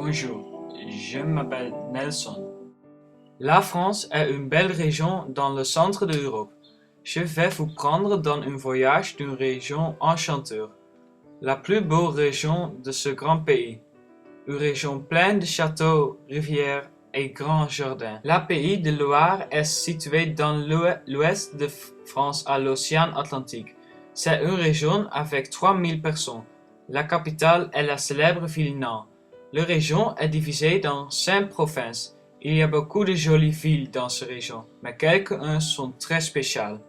Bonjour, je m'appelle Nelson. La France est une belle région dans le centre de l'Europe. Je vais vous prendre dans un voyage d'une région enchantante, la plus belle région de ce grand pays. Une région pleine de châteaux, rivières et grands jardins. La Pays de Loire est située dans l'ouest de France à l'océan Atlantique. C'est une région avec 3000 personnes. La capitale est la célèbre ville Nantes. La région est divisée dans 5 provinces. Il y a beaucoup de jolies villes dans cette région, mais quelques-unes sont très spéciales.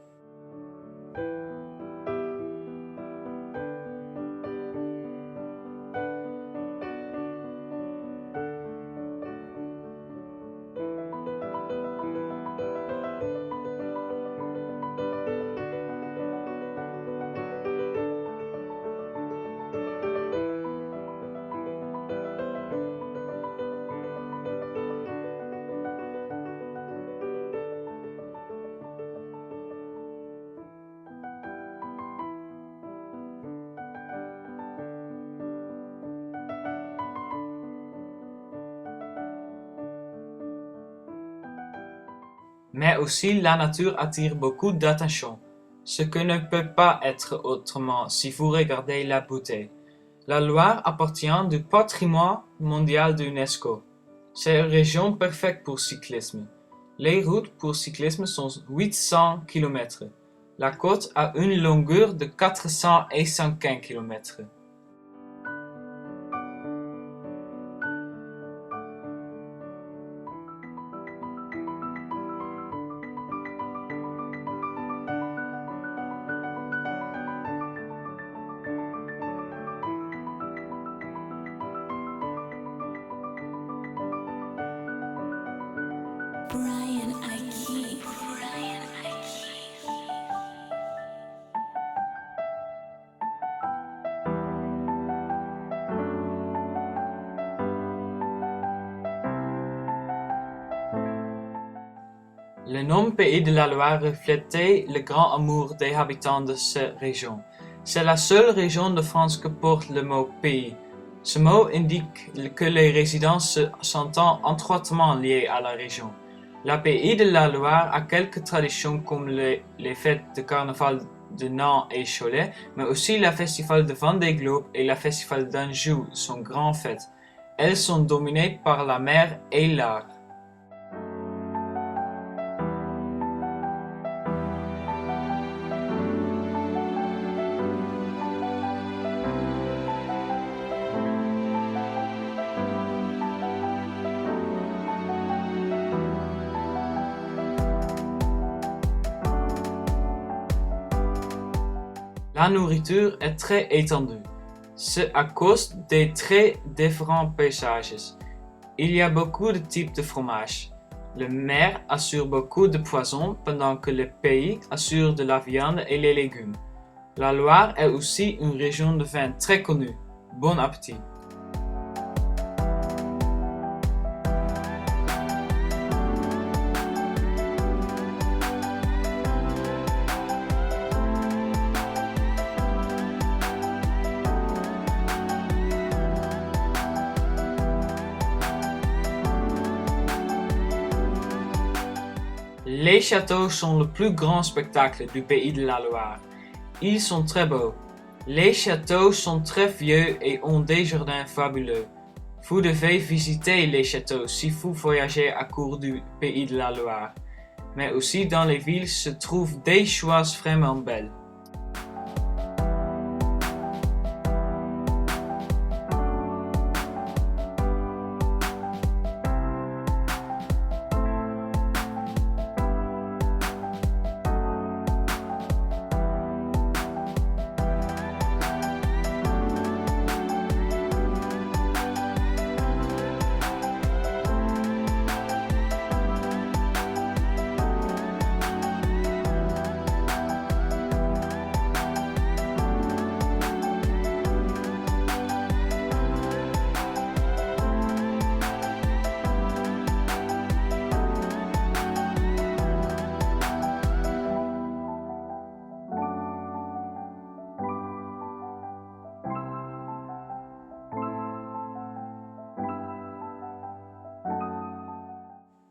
Mais aussi la nature attire beaucoup d'attention, ce que ne peut pas être autrement si vous regardez la beauté. La Loire appartient du patrimoine mondial de l'UNESCO. C'est une région parfaite pour cyclisme. Les routes pour cyclisme sont 800 km. La côte a une longueur de 405 km. Brian Ike. Brian Ike. Le nom Pays de la Loire reflétait le grand amour des habitants de cette région. C'est la seule région de France que porte le mot pays. Ce mot indique que les résidents se sentent étroitement liés à la région. La Pays de la Loire a quelques traditions comme les fêtes de carnaval de Nantes et Cholet, mais aussi le festival de Vendée Globe et le festival d'Anjou sont grandes fêtes. Elles sont dominées par la mer et l'art. La nourriture est très étendue. C'est à cause des très différents paysages. Il y a beaucoup de types de fromages. La mer assure beaucoup de poissons pendant que le pays assure de la viande et les légumes. La Loire est aussi une région de vin très connue. Bon appétit! Les châteaux sont le plus grand spectacle du Pays de la Loire. Ils sont très beaux. Les châteaux sont très vieux et ont des jardins fabuleux. Vous devez visiter les châteaux si vous voyagez à court du Pays de la Loire. Mais aussi dans les villes se trouvent des choses vraiment belles.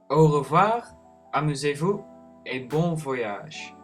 Au revoir, amusez-vous et bon voyage.